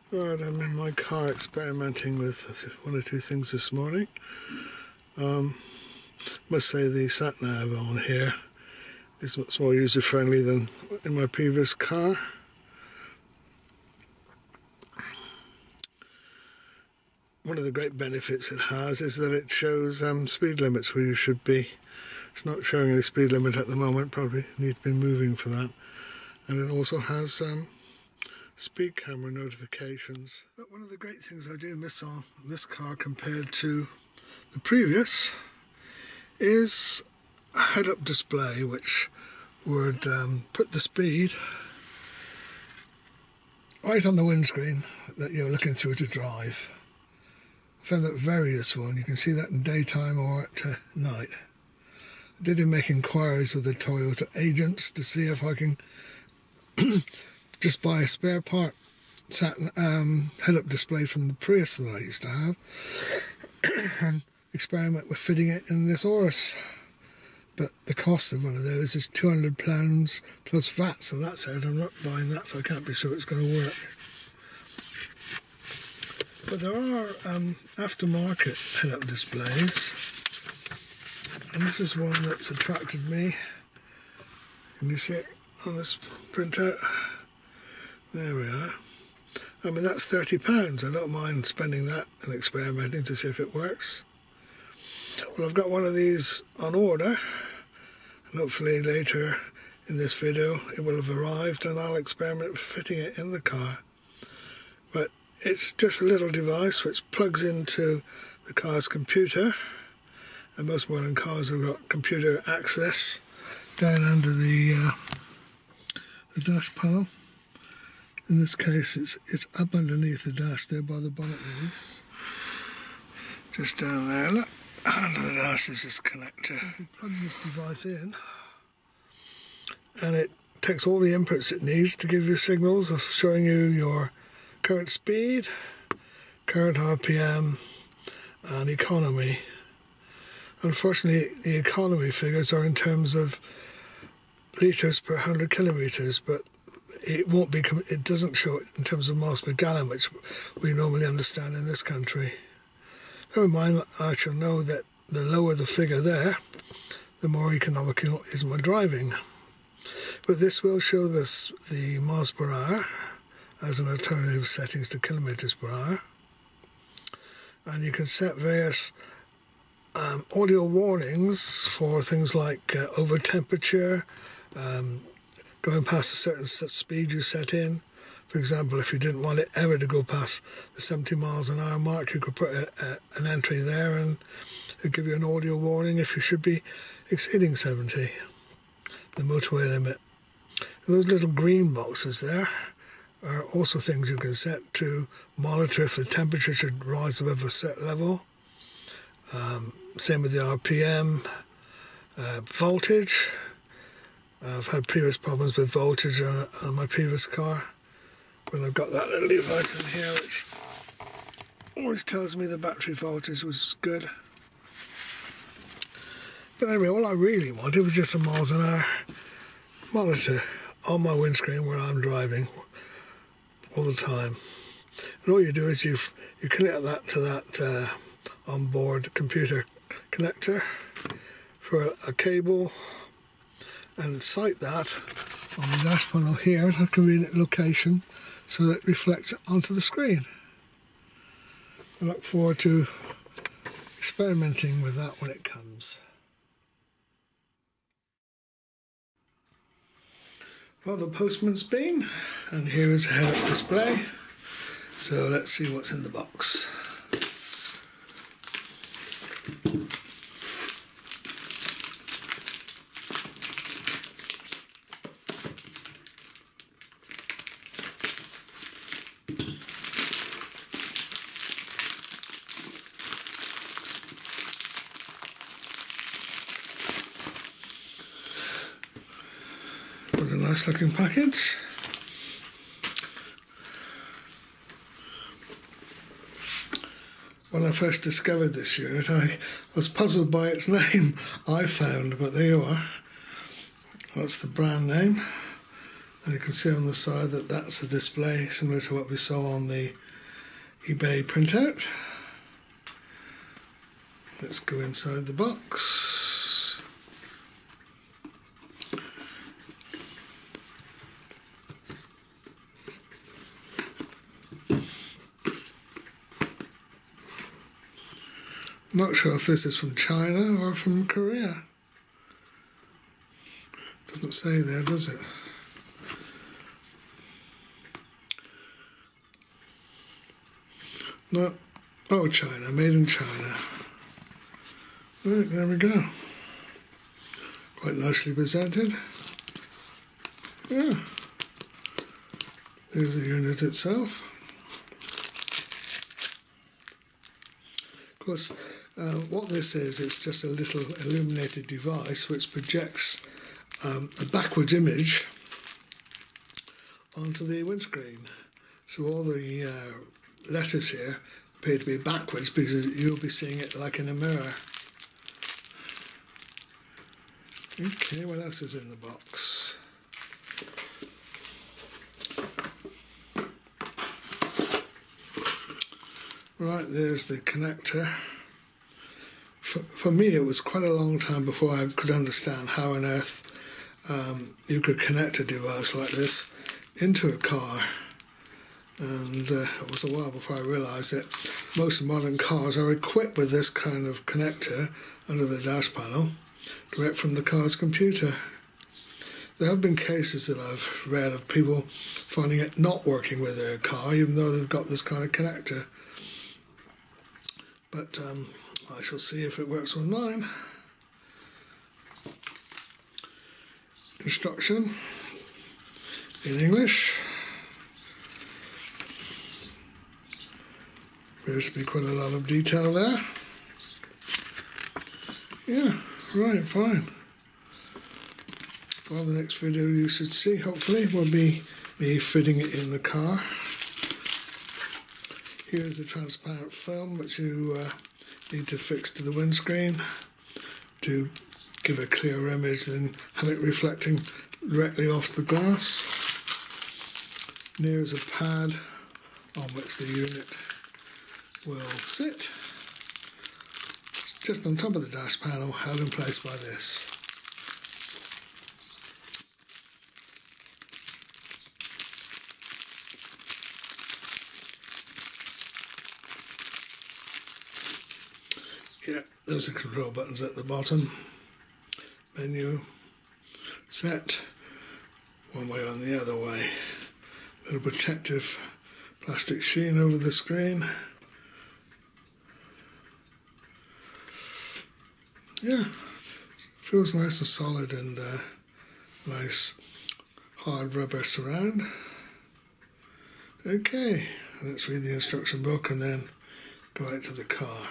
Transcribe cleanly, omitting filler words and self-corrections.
Right, I'm in my car experimenting with one or two things this morning. Must say the sat-nav on here is much more user-friendly than in my previous car. One of the great benefits it has is that it shows speed limits where you should be. It's not showing any speed limit at the moment, probably need to be moving for that. And it also has speed camera notifications. But one of the great things I do miss on this car compared to the previous is a head-up display which would put the speed right on the windscreen that you're looking through to drive. I found that very useful, and you can see that in daytime or at night. I did make inquiries with the Toyota agents to see if I can just buy a spare part head-up display from the Prius that I used to have and experiment with fitting it in this Auris. But the cost of one of those is £200 plus VAT, so that's out. I'm not buying that if I can't be sure it's going to work. But there are aftermarket head-up displays, and this is one that's attracted me. Can you see it on this printout? There we are. I mean, that's £30. I don't mind spending that and experimenting to see if it works. Well, I've got one of these on order, and hopefully later in this video it will have arrived and I'll experiment with fitting it in the car. But it's just a little device which plugs into the car's computer, and most modern cars have got computer access down under the dash panel. In this case it's up underneath the dash there by the bonnet release. Just down there, look, under the dash is this connector. You plug this device in and it takes all the inputs it needs to give you signals of showing you your current speed, current RPM and economy. Unfortunately, the economy figures are in terms of litres per 100 kilometres, but it doesn't show it in terms of miles per gallon, which we normally understand in this country. Never mind, I shall know that the lower the figure there, the more economical is my driving. But this will show this the miles per hour as an alternative settings to kilometres per hour. And you can set various audio warnings for things like over temperature, going past a certain speed you set in. For example, if you didn't want it ever to go past the 70 miles an hour mark, you could put an entry there and it'll give you an audio warning if you should be exceeding 70, the motorway limit. And those little green boxes there are also things you can set to monitor if the temperature should rise above a certain level. Same with the RPM, voltage. I've had previous problems with voltage on my previous car, when I've got that little device in here which always tells me the battery voltage was good. But anyway, all I really wanted was just a miles an hour monitor on my windscreen where I'm driving all the time. And all you do is you connect that to that onboard computer connector for a cable and sight that on the dash panel here at a convenient location so that it reflects onto the screen. I look forward to experimenting with that when it comes. Well, the postman's been, and here is a head-up display. So let's see what's in the box. What a nice looking package. When I first discovered this unit, I was puzzled by its name, I found, but there you are. That's the brand name. And you can see on the side that that's a display similar to what we saw on the eBay printout. Let's go inside the box. Not sure if this is from China or from Korea. Doesn't say there, does it? No. Oh, China, made in China. Right, there we go. Quite nicely presented. Yeah. There's the unit itself. Of course, what this is, it's just a little illuminated device which projects a backwards image onto the windscreen. So all the letters here appear to be backwards because you'll be seeing it like in a mirror. Okay, what else is in the box? Right, there's the connector. For me, it was quite a long time before I could understand how on earth you could connect a device like this into a car. And it was a while before I realised that most modern cars are equipped with this kind of connector under the dash panel, direct from the car's computer. There have been cases that I've read of people finding it not working with their car, even though they've got this kind of connector. But I shall see if it works on mine. Instruction in English. Appears to be quite a lot of detail there. Yeah, right, fine. Well, the next video you should see, hopefully, will be me fitting it in the car. Here's a transparent film which you need to fix to the windscreen to give a clear image, then have it reflecting directly off the glass. Here's a pad on which the unit will sit. It's just on top of the dash panel, held in place by this. Yeah, there's the control buttons at the bottom. Menu, set, one way and the other way. Little protective plastic sheen over the screen. Yeah, feels nice and solid, and nice hard rubber surround. Okay, let's read the instruction book and then go out to the car.